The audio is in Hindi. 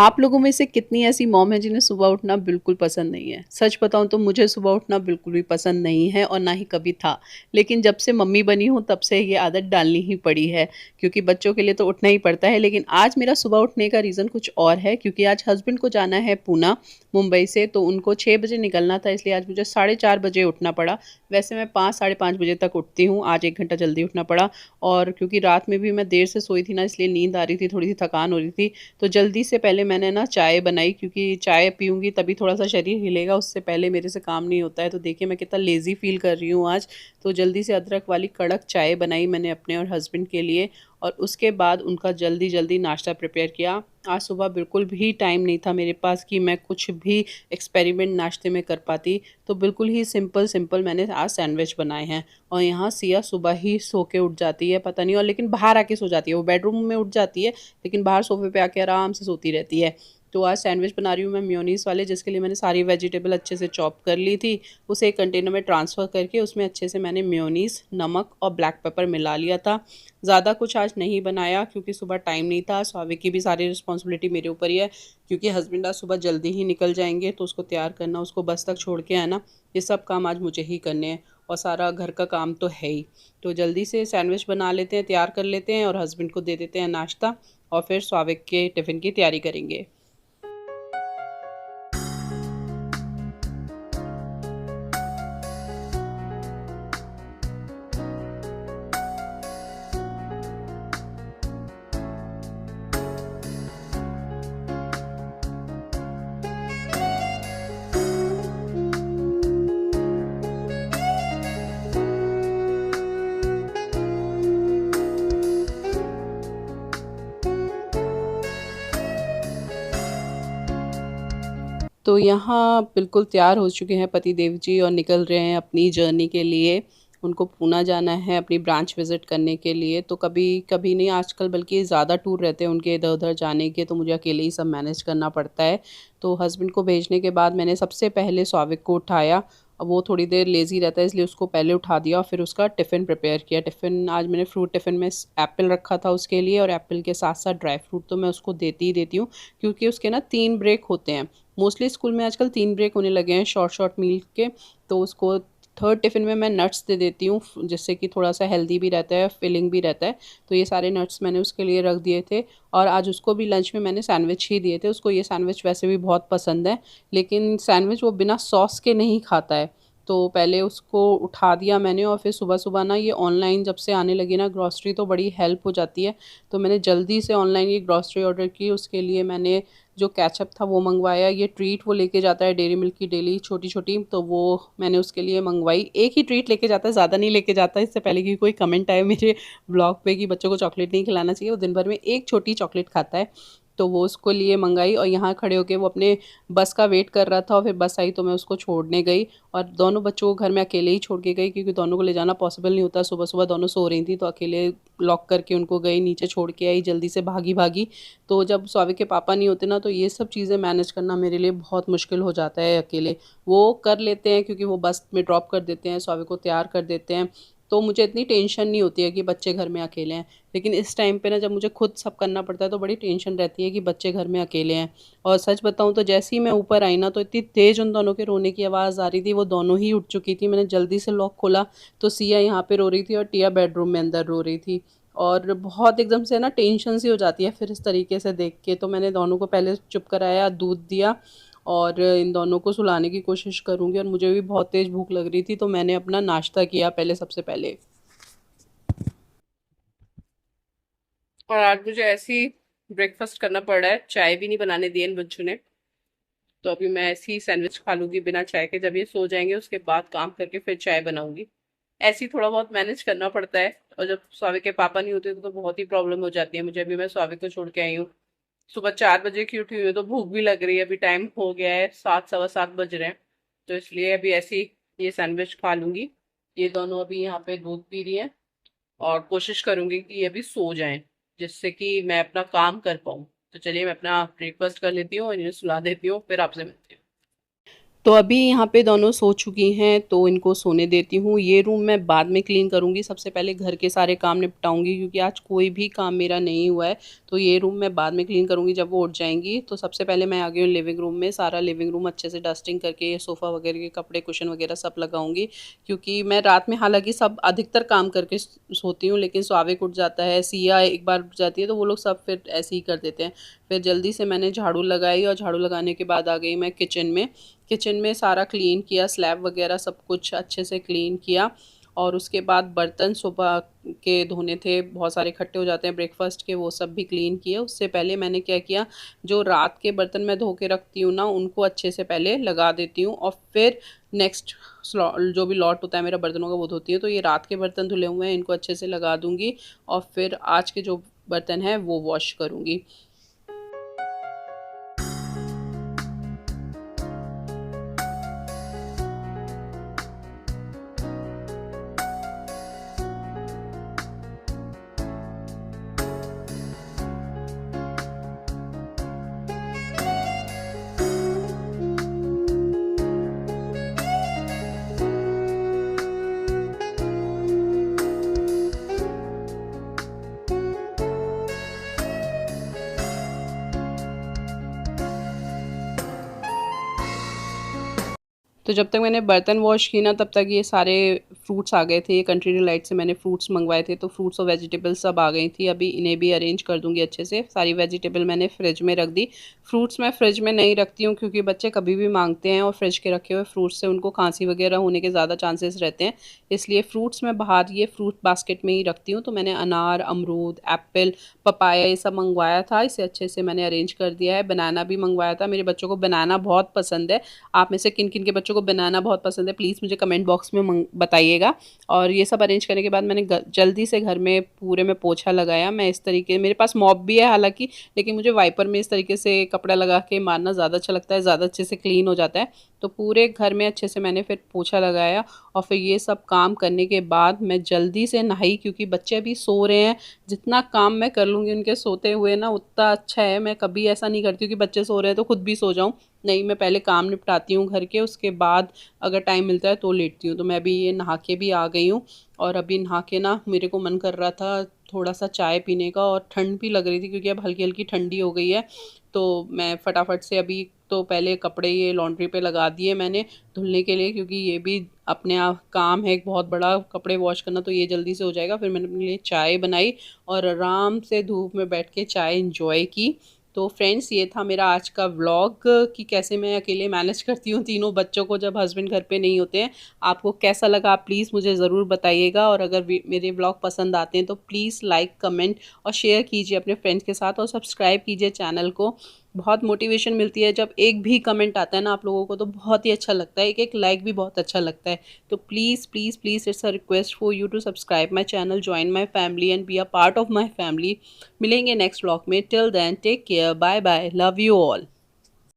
आप लोगों में से कितनी ऐसी मॉम है जिन्हें सुबह उठना बिल्कुल पसंद नहीं है? सच बताऊँ तो मुझे सुबह उठना बिल्कुल भी पसंद नहीं है और ना ही कभी था। लेकिन जब से मम्मी बनी हूँ तब से ये आदत डालनी ही पड़ी है, क्योंकि बच्चों के लिए तो उठना ही पड़ता है। लेकिन आज मेरा सुबह उठने का रीज़न कुछ और है, क्योंकि आज हस्बैंड को जाना है पूना, मुंबई से, तो उनको 6 बजे निकलना था, इसलिए आज मुझे साढ़े 4 बजे उठना पड़ा। वैसे मैं 5 साढ़े 5 बजे तक उठती हूँ, आज 1 घंटा जल्दी उठना पड़ा। और क्योंकि रात में भी मैं देर से सोई थी ना, इसलिए नींद आ रही थी, थोड़ी-सी थकान हो रही थी, तो जल्दी से पहले मैंने ना चाय बनाई, क्योंकि चाय पीऊँगी तभी थोड़ा-सा शरीर हिलेगा, उससे पहले मेरे से काम नहीं होता है। तो देखिए मैं कितना लेज़ी फ़ील कर रही हूँ आज। तो जल्दी से अदरक वाली कड़क चाय बनाई मैंने अपने और हस्बैंड के लिए, और उसके बाद उनका जल्दी-जल्दी नाश्ता प्रिपेयर किया। आज सुबह बिल्कुल भी टाइम नहीं था मेरे पास कि मैं कुछ भी एक्सपेरिमेंट नाश्ते में कर पाती, तो बिल्कुल ही सिंपल-सिंपल मैंने आज सैंडविच बनाए हैं। और यहाँ सिया सुबह ही सो के उठ जाती है, पता नहीं, और लेकिन बाहर आके सो जाती है, वो बेडरूम में उठ जाती है, लेकिन बाहर सोफ़े पे आके आराम से सोती रहती है। तो आज सैंडविच बना रही हूँ मैं मेयोनीज़ वाले, जिसके लिए मैंने सारी वेजिटेबल अच्छे से चॉप कर ली थी। उसे एक कंटेनर में ट्रांसफ़र करके उसमें अच्छे से मैंने मेयोनीज़, नमक और ब्लैक पेपर मिला लिया था। ज़्यादा कुछ आज नहीं बनाया क्योंकि सुबह टाइम नहीं था। स्वाभाविक की भी सारी रिस्पॉन्सिबिलिटी मेरे ऊपर ही है, क्योंकि हस्बैंड आज सुबह जल्दी ही निकल जाएँगे, तो उसको तैयार करना, उसको बस तक छोड़ के आना, ये सब काम आज मुझे ही करने हैं, और सारा घर का काम तो है ही। तो जल्दी से सैंडविच बना लेते हैं, तैयार कर लेते हैं और हस्बैंड को दे देते हैं नाश्ता, और फिर स्वाभाविक के टिफ़िन की तैयारी करेंगे। तो यहाँ बिल्कुल तैयार हो चुके हैं पति देव जी और निकल रहे हैं अपनी जर्नी के लिए। उनको पूना जाना है अपनी ब्रांच विज़िट करने के लिए, तो कभी-कभी नहीं, आजकल बल्कि ज़्यादा टूर रहते हैं उनके इधर-उधर जाने के, तो मुझे अकेले ही सब मैनेज करना पड़ता है। तो हस्बैंड को भेजने के बाद मैंने सबसे पहले सौविक को उठाया। अब वो थोड़ी देर लेज़ी रहता है, इसलिए उसको पहले उठा दिया और फिर उसका टिफ़िन प्रिपेयर किया। टिफ़िन आज मैंने फ्रूट टिफ़िन में एप्पल रखा था उसके लिए, और एप्पल के साथ-साथ ड्राई फ्रूट तो मैं उसको देती ही देती हूँ, क्योंकि उसके ना 3 ब्रेक होते हैं। मोस्टली स्कूल में आजकल 3 ब्रेक होने लगे हैं शॉर्ट-शॉर्ट मील के, तो उसको थर्ड टिफ़िन में मैं नट्स दे देती हूँ, जिससे कि थोड़ा-सा हेल्दी भी रहता है, फिलिंग भी रहता है। तो ये सारे नट्स मैंने उसके लिए रख दिए थे, और आज उसको भी लंच में मैंने सैंडविच ही दिए थे। उसको ये सैंडविच वैसे भी बहुत पसंद है, लेकिन सैंडविच वो बिना सॉस के नहीं खाता है। तो पहले उसको उठा दिया मैंने, और फिर सुबह-सुबह ना ये ऑनलाइन जब से आने लगी ना ग्रॉसरी, तो बड़ी हेल्प हो जाती है। तो मैंने जल्दी से ऑनलाइन ये ग्रॉसरी ऑर्डर की, उसके लिए मैंने जो केचअप था वो मँगवाया। ये ट्रीट वो लेके जाता है डेयरी मिल्क की डेली छोटी-छोटी, तो वो मैंने उसके लिए मँगवाई। एक ही ट्रीट लेके जाता है, ज़्यादा नहीं लेके जाता, इससे पहले कि कोई कमेंट आए मेरे ब्लॉग पे कि बच्चों को चॉकलेट नहीं खिलाना चाहिए, वो दिन भर में एक छोटी चॉकलेट खाता है। तो वो उसको लिए मँगाई, और यहाँ खड़े होके वो अपने बस का वेट कर रहा था, और फिर बस आई तो मैं उसको छोड़ने गई, और दोनों बच्चों को घर में अकेले ही छोड़ के गई, क्योंकि दोनों को ले जाना पॉसिबल नहीं होता। सुबह-सुबह दोनों सो रही थी, तो अकेले लॉक करके उनको गई, नीचे छोड़ के आई, जल्दी से भागी-भागी। तो जब स्वाभाविक के पापा नहीं होते ना, तो ये सब चीज़ें मैनेज करना मेरे लिए बहुत मुश्किल हो जाता है अकेले। वो कर लेते हैं क्योंकि वो बस में ड्रॉप कर देते हैं, स्वाभाविक को तैयार कर देते हैं, तो मुझे इतनी टेंशन नहीं होती है कि बच्चे घर में अकेले हैं। लेकिन इस टाइम पे ना जब मुझे खुद सब करना पड़ता है, तो बड़ी टेंशन रहती है कि बच्चे घर में अकेले हैं। और सच बताऊँ तो जैसे ही मैं ऊपर आई ना, तो इतनी तेज़ उन दोनों के रोने की आवाज़ आ रही थी, वो दोनों ही उठ चुकी थी। मैंने जल्दी से लॉक खोला, तो सिया यहाँ पे रो रही थी और टिया बेडरूम में अंदर रो रही थी। और बहुत एकदम से ना टेंशन सी हो जाती है फिर इस तरीके से देख के, तो मैंने दोनों को पहले चुप कराया, दूध दिया, और इन दोनों को सुलाने की कोशिश करूँगी, और मुझे भी बहुत तेज़ भूख लग रही थी, तो मैंने अपना नाश्ता किया पहले, सबसे पहले। और आज मुझे ऐसे ही ब्रेकफास्ट करना पड़ रहा है, चाय भी नहीं बनाने दी इन बच्चों ने, तो अभी मैं ऐसे ही सैंडविच खा लूंगी बिना चाय के। जब ये सो जाएंगे उसके बाद काम करके फिर चाय बनाऊंगी। ऐसे ही थोड़ा बहुत मैनेज करना पड़ता है, और जब स्वाभाविक के पापा नहीं होते तो बहुत ही प्रॉब्लम हो जाती है मुझे। अभी मैं स्वाभाविक को छोड़ के आई हूँ, सुबह 4 बजे की उठी हुई हूँ, तो भूख भी लग रही है, अभी टाइम हो गया है 7 सवा 7 बज रहे हैं, तो इसलिए अभी ऐसे ही ये सैंडविच खा लूंगी। ये दोनों अभी यहाँ पे दूध पी रही हैं, और कोशिश करूंगी कि ये भी सो जाएं, जिससे कि मैं अपना काम कर पाऊँ। तो चलिए मैं अपना ब्रेकफास्ट कर लेती हूँ और इन्हें सुला देती हूँ, फिर आपसे मिलती हूँ। तो अभी यहाँ पे दोनों सो चुकी हैं, तो इनको सोने देती हूँ। ये रूम मैं बाद में क्लीन करूँगी, सबसे पहले घर के सारे काम निपटाऊँगी क्योंकि आज कोई भी काम मेरा नहीं हुआ है। तो ये रूम मैं बाद में क्लीन करूँगी जब वो उठ जाएँगी। तो सबसे पहले मैं आ गई हूँ लिविंग रूम में, सारा लिविंग रूम अच्छे से डस्टिंग करके सोफ़ा वगैरह के कपड़े, कुशन वगैरह सब लगाऊँगी क्योंकि मैं रात में हालाँकि सब अधिकतर काम करके सोती हूँ, लेकिन स्वाभिक उठ जाता है, सिया एक बार उठ जाती है, तो वो लोग सब फिर ऐसे ही कर देते हैं। फिर जल्दी से मैंने झाड़ू लगाई और झाड़ू लगाने के बाद आ गई मैं किचन में। किचन में सारा क्लीन किया, स्लैब वगैरह सब कुछ अच्छे से क्लीन किया और उसके बाद बर्तन सुबह के धोने थे, बहुत सारे इकट्ठे हो जाते हैं ब्रेकफास्ट के, वो सब भी क्लीन किए। उससे पहले मैंने क्या किया, जो रात के बर्तन मैं धो के रखती हूँ ना, उनको अच्छे से पहले लगा देती हूँ और फिर नेक्स्ट जो भी लॉट होता है मेरा बर्तनों का वो धोती हूँ। तो ये रात के बर्तन धुले हुए हैं, इनको अच्छे से लगा दूँगी और फिर आज के जो बर्तन हैं वो वॉश करूँगी। तो जब तक मैंने बर्तन वॉश की ना तब तक ये सारे फ्रूट्स आ गए थे। ये कंट्री डिलाइट से मैंने फ्रूट्स मंगवाए थे, तो फ्रूट्स और वेजिटेबल्स सब आ गई थी। अभी इन्हें भी अरेंज कर दूँगी अच्छे से। सारी वेजिटेबल मैंने फ्रिज में रख दी। फ्रूट्स मैं फ्रिज में नहीं रखती हूँ क्योंकि बच्चे कभी भी माँगते हैं और फ्रिज के रखे हुए फ्रूट्स से उनको खाँसी वगैरह होने के ज़्यादा चांसेस रहते हैं। इसलिए फ्रूट्स मैं बाहर ये फ्रूट बास्केट में ही रखती हूँ। तो मैंने अनार, अमरूद, एप्पल, पपाया ये सब मंगवाया था। इसे अच्छे से मैंने अरेंज कर दिया है। बनाना भी मंगवाया था। मेरे बच्चों को बनाना बहुत पसंद है। आप में से किन-किन के बच्चों को बनाना बहुत पसंद है, प्लीज़ मुझे कमेंट बॉक्स में बताइएगा। और ये सब अरेंज करने के बाद मैंने जल्दी से घर में पूरे में पोछा लगाया। मैं इस तरीके, मेरे पास मॉप भी है हालांकि, लेकिन मुझे वाइपर में इस तरीके से कपड़ा लगा के मारना ज़्यादा अच्छा लगता है, ज़्यादा अच्छे से क्लीन हो जाता है। तो पूरे घर में अच्छे से मैंने फिर पोछा लगाया और फिर ये सब काम करने के बाद मैं जल्दी से नहाई क्योंकि बच्चे अभी सो रहे हैं। जितना काम मैं कर लूँगी उनके सोते हुए ना उतना अच्छा है। मैं कभी ऐसा नहीं करती हूँ कि बच्चे सो रहे हैं तो खुद भी सो जाऊँ। नहीं, मैं पहले काम निपटाती हूँ घर के, उसके बाद अगर टाइम मिलता है तो लेटती हूँ। तो मैं अभी ये नहा के भी आ गई हूँ और अभी नहा के ना मेरे को मन कर रहा था थोड़ा सा चाय पीने का और ठंड भी लग रही थी क्योंकि अब हल्की हल्की ठंडी हो गई है। तो मैं फटाफट से अभी तो पहले कपड़े ये लॉन्ड्री पे लगा दिए मैंने धुलने के लिए क्योंकि ये भी अपने आप काम है एक बहुत बड़ा, कपड़े वॉश करना, तो ये जल्दी से हो जाएगा। फिर मैंने अपने लिए चाय बनाई और आराम से धूप में बैठ के चाय इंजॉय की। तो फ्रेंड्स, ये था मेरा आज का व्लॉग कि कैसे मैं अकेले मैनेज करती हूँ तीनों बच्चों को जब हस्बैंड घर पे नहीं होते हैं। आपको कैसा लगा आप प्लीज़ मुझे ज़रूर बताइएगा और अगर मेरे व्लॉग पसंद आते हैं तो प्लीज़ लाइक, कमेंट और शेयर कीजिए अपने फ्रेंड्स के साथ और सब्सक्राइब कीजिए चैनल को। बहुत मोटिवेशन मिलती है जब एक भी कमेंट आता है ना आप लोगों को, तो बहुत ही अच्छा लगता है। एक एक लाइक भी बहुत अच्छा लगता है। तो please please please it's a request for you to subscribe my channel, join my family and be a part of my family. मिलेंगे नेक्स्ट व्लॉग में। Till then take care, bye bye, love you all.